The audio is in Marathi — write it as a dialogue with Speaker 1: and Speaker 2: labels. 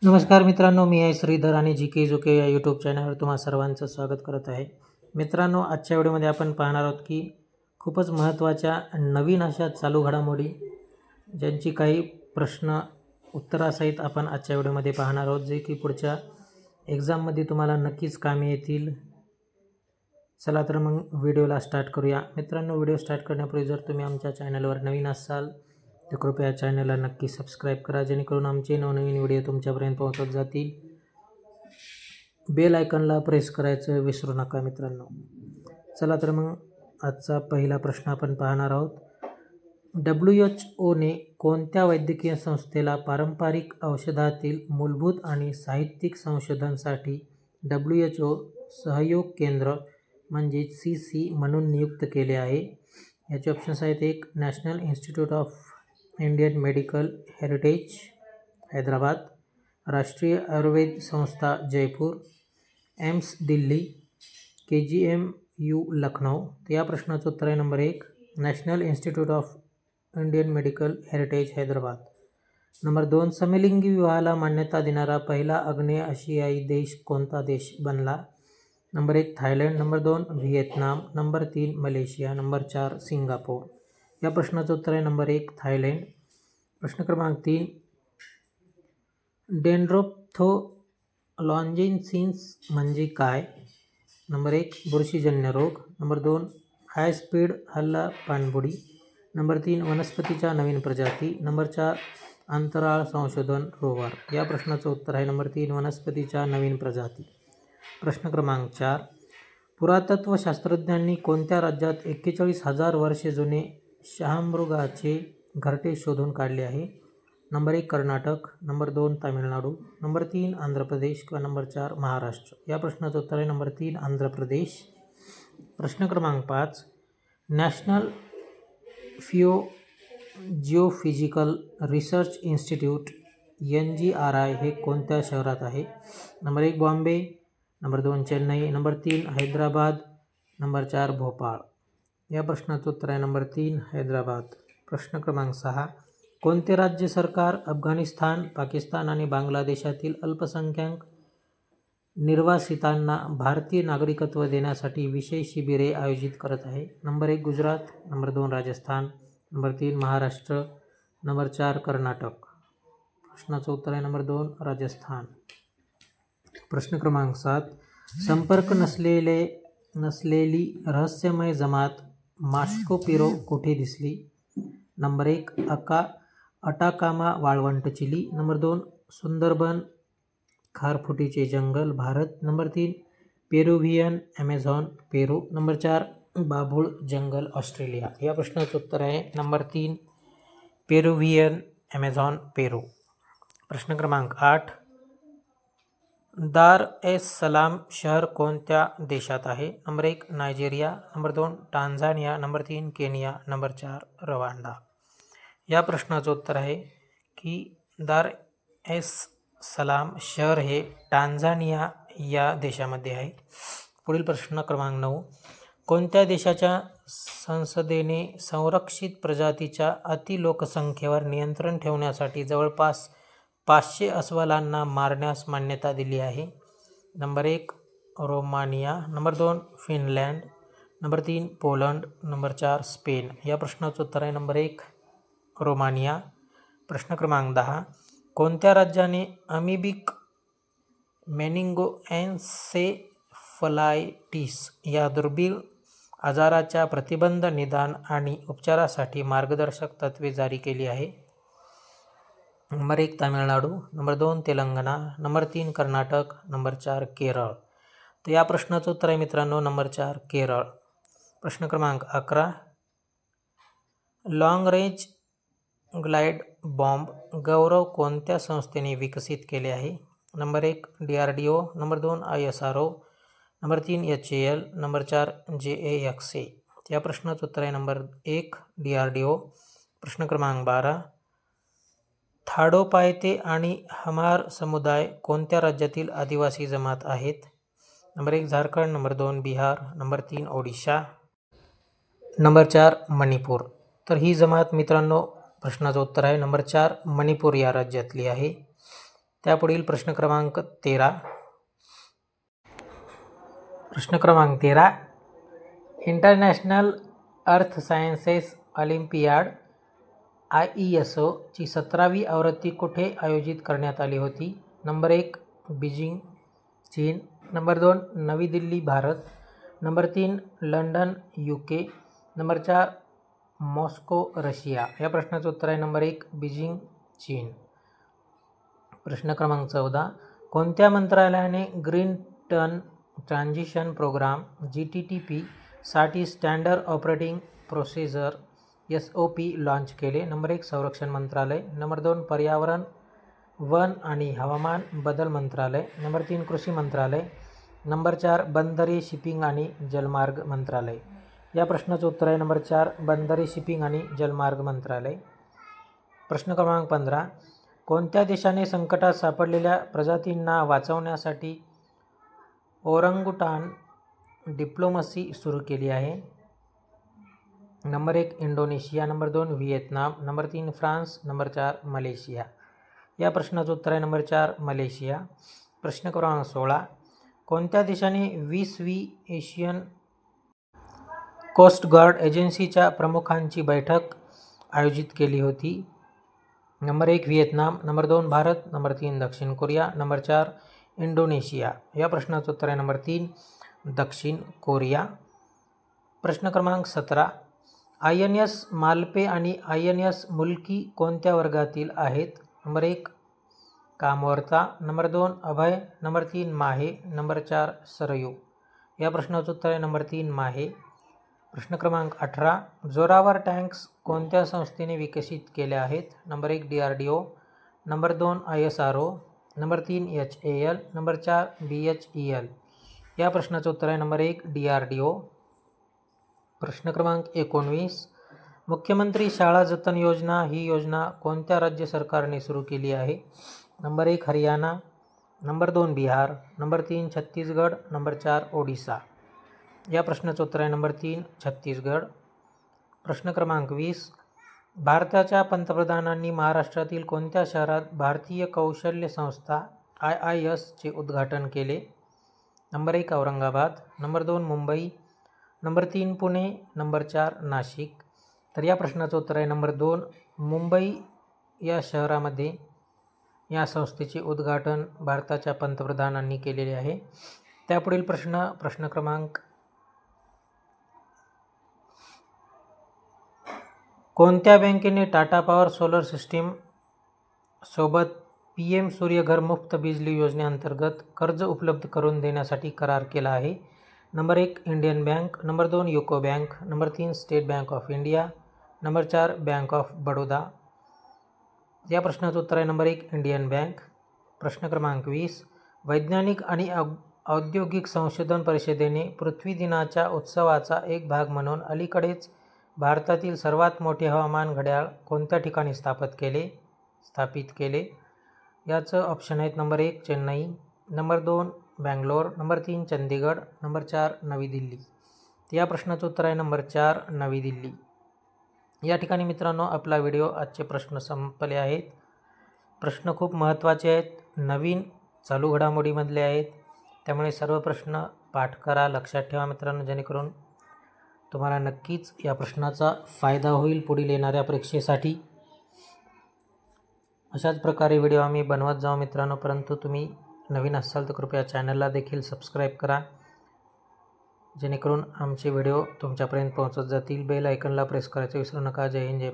Speaker 1: नमस्कार मित्रांनो, मी आहे श्रीधर आणि जी के जोके या यूट्यूब चॅनलवर तुम्हा सर्वांचं स्वागत करत आहे. मित्रांनो, आजच्या व्हिडिओमध्ये आपण पाहणार आहोत की खूपच महत्त्वाच्या नवीन अशा चालू घडामोडी ज्यांची काही प्रश्न उत्तरासहित आपण आजच्या व्हिडिओमध्ये पाहणार आहोत, जे की पुढच्या एक्झाममध्ये तुम्हाला नक्कीच कामी येतील. चला तर मग व्हिडिओला स्टार्ट करूया. मित्रांनो, व्हिडिओ स्टार्ट करण्यापूर्वी जर तुम्ही आमच्या चॅनलवर नवीन असाल तर कृपया चॅनलला नक्की सबस्क्राईब करा, जेणेकरून आमचे नवनवीन व्हिडिओ तुमच्यापर्यंत पोहोचत जातील. बेल आयकॉनला प्रेस करायचं विसरू नका मित्रांनो. चला तर मग आजचा पहिला प्रश्न आपण पाहणार आहोत. WHOने कोणत्या वैद्यकीय संस्थेला पारंपरिक औषधातील मूलभूत आणि साहित्यिक संशोधनासाठी WHO सहयोग केंद्र म्हणजे CC म्हणून नियुक्त केले आहे? याचे ऑप्शन्स आहेत. 1. National institute of Indian medical heritage Hyderabad, राष्ट्रीय आयुर्वेद संस्था जयपूर, एम्स दिल्ली, KGMU लखनऊ. तर या प्रश्नाचं उत्तर आहे number 1, national institute of Indian medical heritage Hyderabad. Number 2, समलिंगी विवाहाला मान्यता देणारा पहिला आग्नेय आशियाई देश कोणता देश बनला? Number 1 Thailand, number 2 Vietnam, number 3 Malaysia, number 4 Singapore. या प्रश्नाचं उत्तर आहे नंबर 1 थायलंड. प्रश्न क्रमांक 3, डेंड्रोप्थोलॉन्जिन्सिस म्हणजे काय? नंबर 1 बुरशीजन्य रोग, नंबर 2 हाय स्पीड हल्ला पाणबुडी, नंबर 3 वनस्पतीच्या नवीन प्रजाती, नंबर 4 अंतराळ संशोधन रोवर. या प्रश्नाचं उत्तर आहे नंबर 3 वनस्पतीच्या नवीन प्रजाती. प्रश्न क्रमांक 4, पुरातत्वशास्त्रज्ञांनी कोणत्या राज्यात 41,000 वर्षे जुने शहामृगाचे घरटे शोधून काढले आहे? Number 1 Karnataka, number 2 Tamil Nadu, number 3 Andhra Pradesh किंवा नंबर 4 महाराष्ट्र. या प्रश्नाचं उत्तर आहे नंबर 3 आंध्र प्रदेश. प्रश्न क्रमांक 5, national geophysical research institute NGRI हे कोणत्या शहरात आहे? Number 1 Bombay, number 2 Chennai, number 3 Hyderabad, number 4 Bhopal. या प्रश्नाचं उत्तर आहे नंबर 3 हैदराबाद. प्रश्न क्रमांक 6, कोणते राज्य सरकार अफगाणिस्तान, पाकिस्तान आणि बांगलादेशातील अल्पसंख्याक निर्वासितांना भारतीय नागरिकत्व देण्यासाठी विशेष शिबिरे आयोजित करत आहे? Number 1 Gujarat, number 2 Rajasthan, number 3 Maharashtra, number 4 Karnataka. प्रश्नाचं उत्तर आहे नंबर 2 राजस्थान. प्रश्न क्रमांक 7, संपर्क नसलेली रहस्यमय जमात मास्को पिरो कुठे दिसली? नंबर 1 अटाकामा वाळवंट चिली, नंबर 2 सुंदरबन खारफुटीचे जंगल भारत, नंबर 3 पेरुव्हियन ॲमेझॉन पेरू, नंबर 4 बाभूळ जंगल ऑस्ट्रेलिया. या प्रश्नाचं उत्तर आहे नंबर 3 पेरुव्हियन ॲमेझॉन पेरू. प्रश्न क्रमांक 8, दार एस सलाम शहर कोणत्या देशात आहे? Number 1 Nigeria, number 2 Tanzania, number 3 Kenya, number 4 Rwanda. या प्रश्नाचं उत्तर आहे की दार एस सलाम शहर हे टांझानिया या देशामध्ये आहे. पुढील प्रश्न क्रमांक 9, कोणत्या देशाच्या संसदेने संरक्षित प्रजातीच्या अतिलोकसंख्येवर नियंत्रण ठेवण्यासाठी जवळपास 500 अस्वलांना मारण्यास मान्यता दिली आहे? Number 1 Romania, number 2 Finland, number 3 Poland, number 4 Spain. या प्रश्नाचं उत्तर आहे नंबर 1 रोमानिया. प्रश्न क्रमांक 10, कोणत्या राज्याने अमिबिक मेनिंगोएन्सेफलायटिस या दुर्मिळ आजाराच्या प्रतिबंध, निदान आणि उपचारासाठी मार्गदर्शक तत्त्वे जारी केली आहे? Number 1 Tamil Nadu, number 2 Telangana, number 3 Karnataka, number 4 Kerala. तर या प्रश्नाचं उत्तर आहे मित्रांनो नंबर 4 केरळ. प्रश्न क्रमांक 11, लाँग रेंज ग्लाइड बॉम्ब गौरव कोणत्या संस्थेने विकसित केले आहे? Number 1 DRDO, number 2 ISRO, number 3 HAL, number 4 JAXA. या प्रश्नाचं उत्तर आहे नंबर 1 DRDO. प्रश्न क्रमांक 12, थाडोपायते आणि हमार समुदाय कोणत्या राज्यातील आदिवासी जमात आहेत? Number 1 Jharkhand, number 2 Bihar, number 3 Odisha, number 4 Manipur. तर ही जमात मित्रांनो प्रश्नाचं उत्तर आहे नंबर 4 मणिपूर या राज्यातली आहे. त्यापुढील प्रश्न क्रमांक 13. प्रश्न क्रमांक 13. इंटरनॅशनल अर्थ सायन्सेस ऑलिम्पियाड IESO ची 17वी आवृत्ती कुठे आयोजित करण्यात आली होती? नंबर 1 बीजिंग चीन, नंबर 2 नवी Delhi Bharat, number 3 London UK, number 4 Moscow Russia. या प्रश्नाचं उत्तर आहे नंबर 1 बीजिंग चीन. प्रश्न क्रमांक 14. कोणत्या मंत्रालयाने green turn transition programme GTTP साठी standard operating procedure SOP launch केले? नंबर 1 संरक्षण मंत्रालय, नंबर 2 पर्यावरण वन आणि हवामान बदल मंत्रालय, नंबर 3 कृषी मंत्रालय, नंबर 4 बंदरे शिपिंग आणि जलमार्ग मंत्रालय. या प्रश्नाचं उत्तर आहे नंबर 4 बंदरे शिपिंग आणि जलमार्ग मंत्रालय. प्रश्न क्रमांक 15. कोणत्या देशाने संकटात सापडलेल्या प्रजातींना वाचवण्यासाठी ओरंगुटान डिप्लोमसी सुरू केली आहे? Number 1 Indonesia, number 2 Vietnam, number 3 France, number 4 Malaysia. या प्रश्नाचं उत्तर आहे नंबर 4 मलेशिया. प्रश्न क्रमांक 16. कोणत्या देशाने 20वी एशियन कोस्ट गार्ड एजन्सीच्या प्रमुखांची बैठक आयोजित केली होती? Number 1 Vietnam, number 2 Bharat, number 3 दक्षिण कोरिया, नंबर 4 इंडोनेशिया. या प्रश्नाचं उत्तर आहे नंबर 3 दक्षिण कोरिया. प्रश्न क्रमांक 17. INS मालपे आणि INS मुल्की कोणत्या वर्गातील आहेत? नंबर 1 कामवर्ता, नंबर 2 अभय, नंबर 3 माहे, नंबर 4 सरयू. या प्रश्नाचं उत्तर आहे नंबर 3 माहे. प्रश्न क्रमांक 18. जोरावर टँक्स कोणत्या संस्थेने विकसित केल्या आहेत? Number 1 DRDO, number 2 ISRO, number 3 HAL, number 4 BHEL. या प्रश्नाचं उत्तर आहे नंबर 1 DRDO. प्रश्न क्रमांक 19. मुख्यमंत्री शाळा जतन योजना ही योजना कोणत्या राज्य सरकारने सुरू केली आहे? Number 1 Haryana, number 2 Bihar, number 3 Chhattisgarh, number 4 Odisha. या प्रश्नाचं उत्तर आहे नंबर 3 छत्तीसगड. प्रश्न क्रमांक 20. भारताच्या पंतप्रधानांनी महाराष्ट्रातील कोणत्या शहरात भारतीय कौशल्य संस्था IIS चे उद्घाटन केले? Number 1 Aurangabad, number 2 Mumbai, number 3 Pune, number 4 Nashik. तर या प्रश्नाचं उत्तर आहे नंबर 2 मुंबई या शहरामध्ये या संस्थेचे उद्घाटन भारताच्या पंतप्रधानांनी केलेले आहे. त्यापुढील प्रश्न क्रमांक. कोणत्या बँकेने टाटा पॉवर सोलर सिस्टीम सोबत PM सूर्यघर मुफ्त बिजली योजनेअंतर्गत कर्ज उपलब्ध करून देण्यासाठी करार केला आहे? Number 1 Indian bank, number 2 UCO bank, number 3 state bank of India, number 4 bank of Baroda. या प्रश्नाचं उत्तर आहे नंबर 1 इंडियन बँक. प्रश्न क्रमांक 20. वैज्ञानिक आणि औद्योगिक संशोधन परिषदेने पृथ्वी दिनाच्या उत्सवाचा एक भाग म्हणून अलीकडेच भारतातील सर्वात मोठे हवामान घड्याळ कोणत्या ठिकाणी स्थापित केले? याचं ऑप्शन आहेत number 1 Chennai, number 2 Bangalore, number 3 Chandigarh, number 4 नवी दिल्ली. या प्रश्नाचं उत्तर आहे नंबर 4 नवी दिल्ली. या ठिकाणी मित्रांनो आपला व्हिडिओ आजचे प्रश्न संपले आहेत. प्रश्न खूप महत्त्वाचे आहेत, नवीन चालू घडामोडीमधले आहेत, त्यामुळे सर्व प्रश्न पाठ करा, लक्षात ठेवा मित्रांनो, जेणेकरून तुम्हाला नक्कीच या प्रश्नाचा फायदा होईल पुढील येणाऱ्या परीक्षेसाठी. अशाच प्रकारे व्हिडिओ आम्ही बनवत जाऊ मित्रांनो, परंतु तुम्ही नवीन असाल तर कृपया चॅनलला देखील सबस्क्राईब करा, जेणेकरून आमचे व्हिडिओ तुमच्यापर्यंत पोहोचत जातील. बेल आयकॉनला प्रेस करायचं विसरू नका. जय हिंद, जय